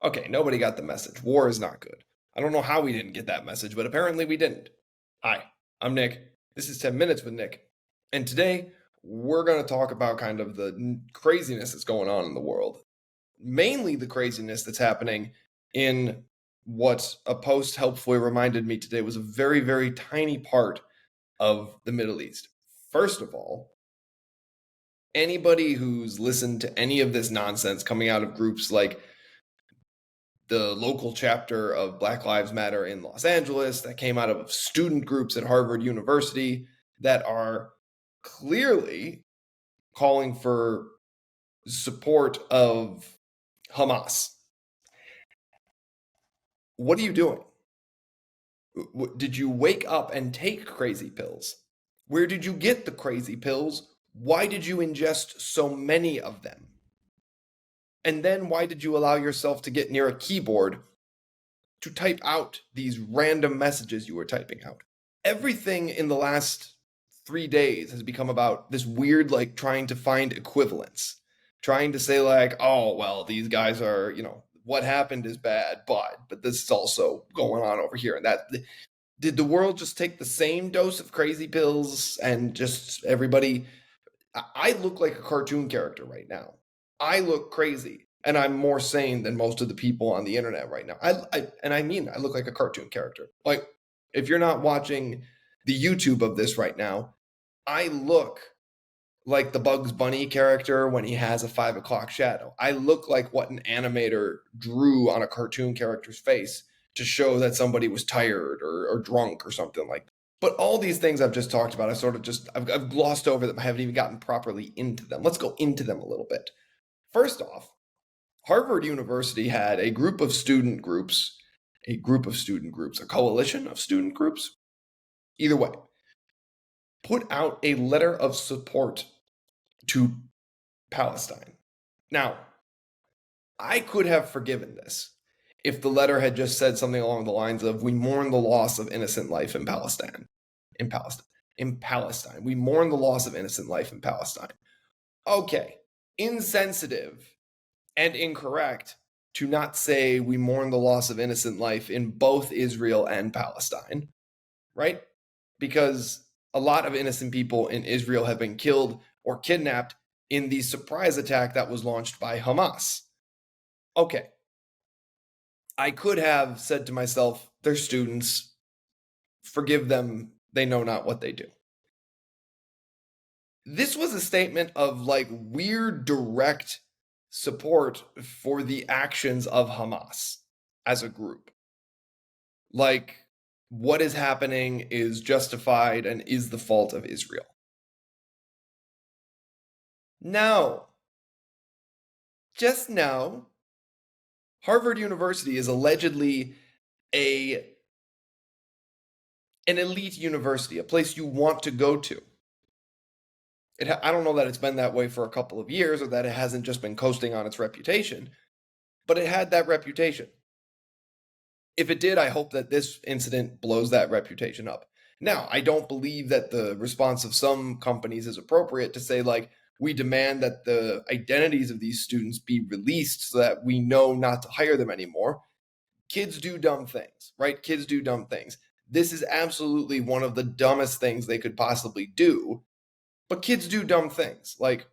Okay, nobody got the message. War is not good. I don't know how we didn't get that message, but apparently we didn't. Hi, I'm Nick. This is 10 Minutes with Nick. And today we're going to talk about kind of the craziness that's going on in the world. Mainly the craziness that's happening in what a post helpfully reminded me today was a very, very tiny part of the Middle East. First of all, anybody who's listened to any of this nonsense coming out of groups like the local chapter of Black Lives Matter in Los Angeles, that came out of student groups at Harvard University that are clearly calling for support of Hamas. What are you doing? Did you wake up and take crazy pills? Where did you get the crazy pills? Why did you ingest so many of them? And then why did you allow yourself to get near a keyboard to type out these random messages you were typing out? Everything in the last 3 days has become about this weird, like, trying to find equivalence, trying to say, like, oh, well, these guys are, what happened is bad, but this is also going on over here. And that, did the world just take the same dose of crazy pills and just everybody? I look like a cartoon character right now. I look crazy, and I'm more sane than most of the people on the internet right now. I look like a cartoon character. Like, if you're not watching the YouTube of this right now, I look like the Bugs Bunny character when he has a 5 o'clock shadow. I look like what an animator drew on a cartoon character's face to show that somebody was tired or drunk or something like that. But all these things I've just talked about, I've glossed over them. I haven't even gotten properly into them. Let's go into them a little bit. First off, Harvard University had a group of student groups, a coalition of student groups, either way, put out a letter of support to Palestine. Now, I could have forgiven this if the letter had just said something along the lines of, we mourn the loss of innocent life in Palestine. We mourn the loss of innocent life in Palestine. Okay, insensitive and incorrect to not say we mourn the loss of innocent life in both Israel and Palestine, right? Because a lot of innocent people in Israel have been killed or kidnapped in the surprise attack that was launched by Hamas. Okay, I could have said to myself, they're students, forgive them, they know not what they do. This was a statement of, like, weird direct support for the actions of Hamas as a group. Like, what is happening is justified and is the fault of Israel. No. Just no. Harvard University is allegedly an elite university, a place you want to go to. I don't know that it's been that way for a couple of years or that it hasn't just been coasting on its reputation, but it had that reputation. If it did, I hope that this incident blows that reputation up. Now, I don't believe that the response of some companies is appropriate to say, like, we demand that the identities of these students be released so that we know not to hire them anymore. Kids do dumb things, right? Kids do dumb things. This is absolutely one of the dumbest things they could possibly do. But kids do dumb things. Like,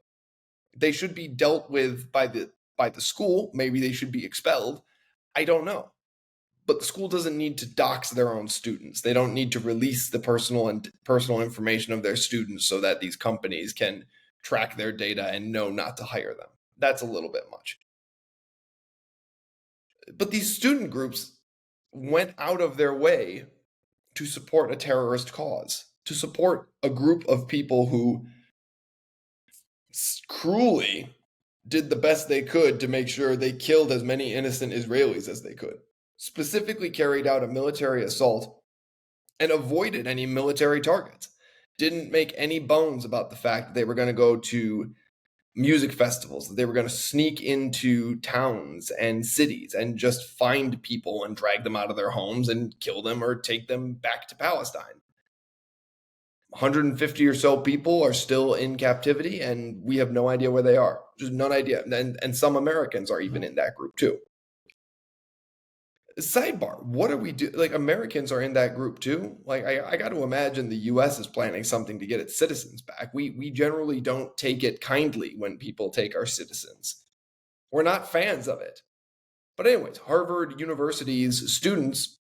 they should be dealt with by the school. Maybe they should be expelled. I don't know. But the school doesn't need to dox their own students. They don't need to release the personal information of their students so that these companies can track their data and know not to hire them. That's a little bit much. But these student groups went out of their way to support a terrorist cause, to support a group of people who cruelly did the best they could to make sure they killed as many innocent Israelis as they could, specifically carried out a military assault and avoided any military targets, didn't make any bones about the fact that they were going to go to music festivals, that they were going to sneak into towns and cities and just find people and drag them out of their homes and kill them or take them back to Palestine. 150 or so people are still in captivity, and we have no idea where they are. Just no idea. And some Americans are even in that group too. Sidebar, what are we do? Like, Americans are in that group too. Like, I got to imagine the U.S. is planning something to get its citizens back. We generally don't take it kindly when people take our citizens. We're not fans of it. But anyways, Harvard University's students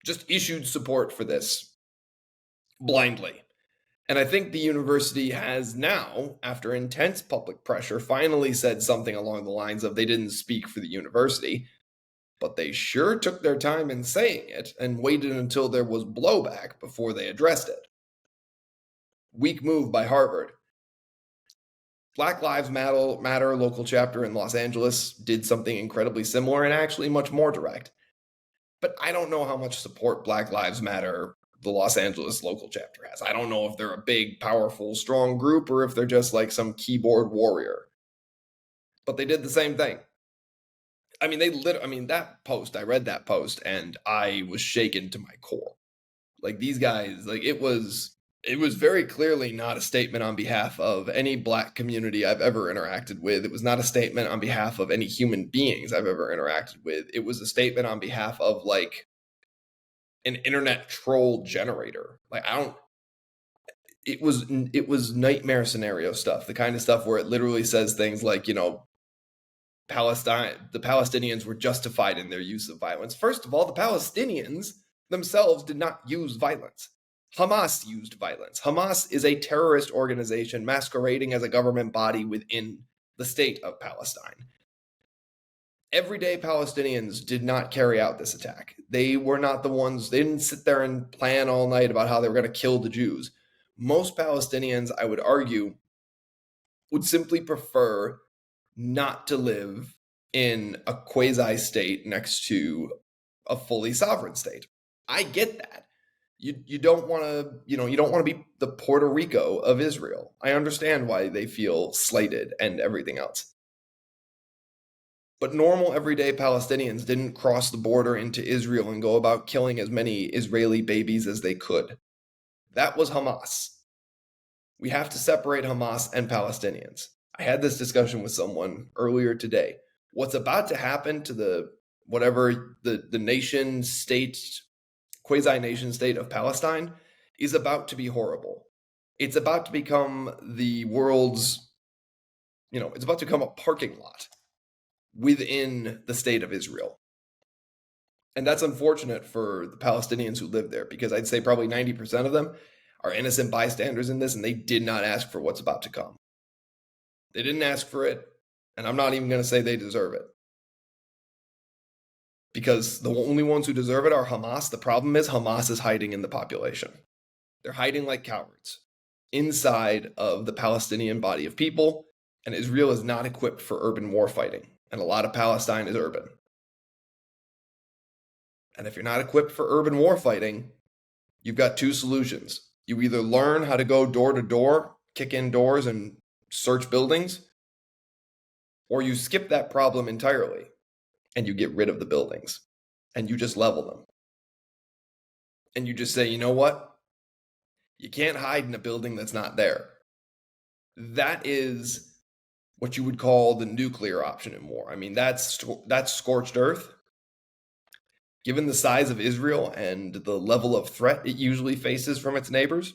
just issued support for this blindly. And I think the university has now, after intense public pressure, finally said something along the lines of they didn't speak for the university, but they sure took their time in saying it and waited until there was blowback before they addressed it. Weak move by Harvard. Black Lives Matter local chapter in Los Angeles did something incredibly similar and actually much more direct. But I don't know how much support Black Lives Matter, the Los Angeles local chapter, has. I don't know if they're a big, powerful, strong group or if they're just like some keyboard warrior. But they did the same thing. I mean, that post, I read that post and I was shaken to my core. Like, these guys, like, it was very clearly not a statement on behalf of any Black community I've ever interacted with. It was not a statement on behalf of any human beings I've ever interacted with. It was a statement on behalf of like an internet troll generator. Like, it was nightmare scenario stuff, the kind of stuff where it literally says things like, the Palestinians were justified in their use of violence. First of all, the Palestinians themselves did not use violence. Hamas used violence. Hamas is a terrorist organization masquerading as a government body within the state of Palestine. Everyday Palestinians did not carry out this attack. They were not the ones, they didn't sit there and plan all night about how they were going to kill the Jews. Most Palestinians, I would argue, would simply prefer not to live in a quasi-state next to a fully sovereign state. I get that. You don't want to be the Puerto Rico of Israel. I understand why they feel slighted and everything else. But normal everyday Palestinians didn't cross the border into Israel and go about killing as many Israeli babies as they could. That was Hamas. We have to separate Hamas and Palestinians. I had this discussion with someone earlier today. What's about to happen to the nation state, quasi-nation state of Palestine is about to be horrible. It's about to become the world's, it's about to become a parking lot within the state of Israel. And that's unfortunate for the Palestinians who live there, because I'd say probably 90% of them are innocent bystanders in this, and they did not ask for what's about to come. They didn't ask for it, and I'm not even going to say they deserve it. Because the only ones who deserve it are Hamas. The problem is Hamas is hiding in the population. They're hiding like cowards inside of the Palestinian body of people, and Israel is not equipped for urban war fighting, and a lot of Palestine is urban. And if you're not equipped for urban war fighting, you've got two solutions. You either learn how to go door to door, kick in doors, and search buildings, or you skip that problem entirely and you get rid of the buildings and you just level them. And you just say, you know what? You can't hide in a building that's not there. That is what you would call the nuclear option in war. I mean, that's scorched earth. Given the size of Israel and the level of threat it usually faces from its neighbors,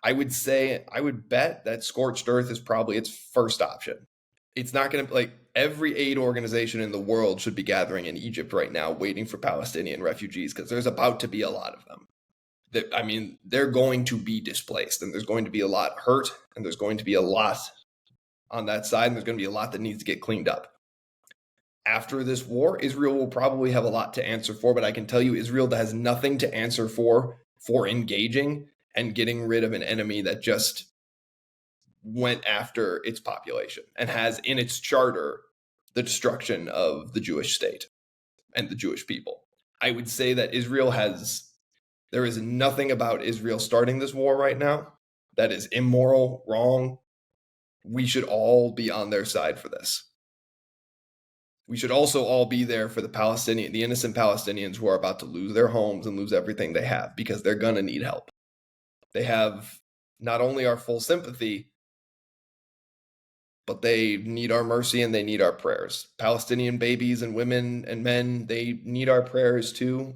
I would bet that scorched earth is probably its first option. It's not going to, like, every aid organization in the world should be gathering in Egypt right now waiting for Palestinian refugees, because there's about to be a lot of them. They're going to be displaced, and there's going to be a lot hurt, and there's going to be a lot on that side, and there's going to be a lot that needs to get cleaned up. After this war, Israel will probably have a lot to answer for, but I can tell you Israel has nothing to answer for engaging and getting rid of an enemy that just went after its population and has in its charter the destruction of the Jewish state and the Jewish people. I would say that there is nothing about Israel starting this war right now that is immoral, wrong. We should all be on their side for this. We should also all be there for the innocent Palestinians who are about to lose their homes and lose everything they have, because they're going to need help. They have not only our full sympathy, but they need our mercy and they need our prayers. Palestinian babies and women and men, they need our prayers too.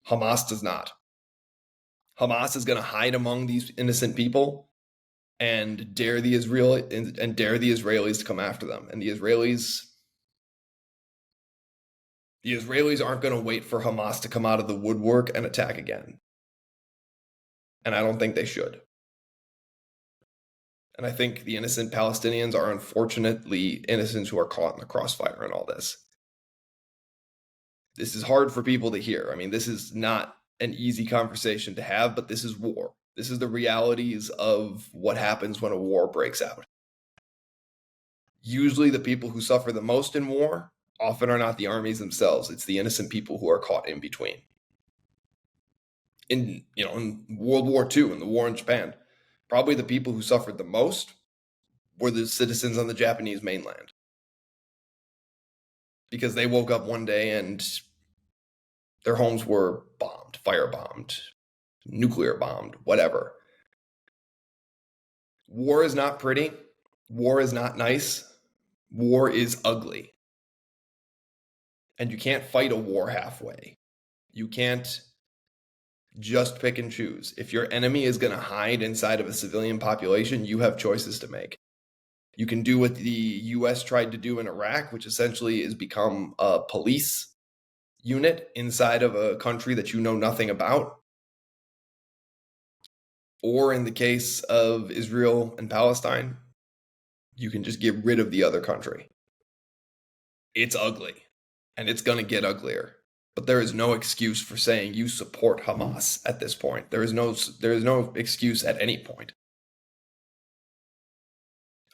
Hamas does not. Hamas is going to hide among these innocent people and dare the Israelis to come after them. And the Israelis aren't going to wait for Hamas to come out of the woodwork and attack again. And I don't think they should. And I think the innocent Palestinians are unfortunately innocents who are caught in the crossfire in all this. This is hard for people to hear. I mean, this is not an easy conversation to have, but this is war. This is the realities of what happens when a war breaks out. Usually the people who suffer the most in war often are not the armies themselves. It's the innocent people who are caught in between. In World War II, in the war in Japan, probably the people who suffered the most were the citizens on the Japanese mainland. Because they woke up one day and their homes were bombed, firebombed, nuclear bombed, whatever. War is not pretty. War is not nice. War is ugly. And you can't fight a war halfway. You can't just pick and choose. If your enemy is going to hide inside of a civilian population, you have choices to make. You can do what the US tried to do in Iraq, which essentially is become a police unit inside of a country that you know nothing about. Or in the case of Israel and Palestine, you can just get rid of the other country. It's ugly, and it's going to get uglier. But there is no excuse for saying you support Hamas at this point. There is no excuse at any point.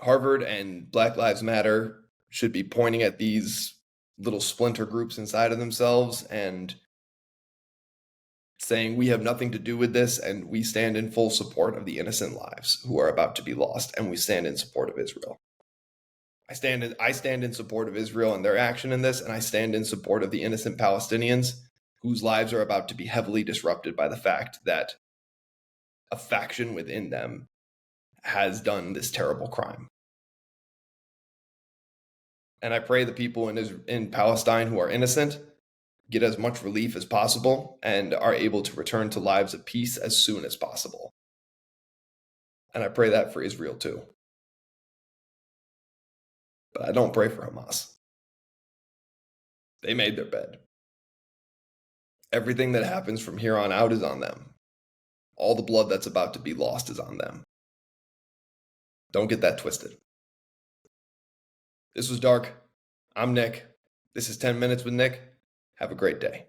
Harvard and Black Lives Matter should be pointing at these little splinter groups inside of themselves and saying we have nothing to do with this, and we stand in full support of the innocent lives who are about to be lost, and we stand in support of Israel. I stand in support of Israel and their action in this, and I stand in support of the innocent Palestinians whose lives are about to be heavily disrupted by the fact that a faction within them has done this terrible crime. And I pray the people in Palestine who are innocent get as much relief as possible and are able to return to lives of peace as soon as possible. And I pray that for Israel too. But I don't pray for Hamas. They made their bed. Everything that happens from here on out is on them. All the blood that's about to be lost is on them. Don't get that twisted. This was Dark. I'm Nick. This is 10 Minutes with Nick. Have a great day.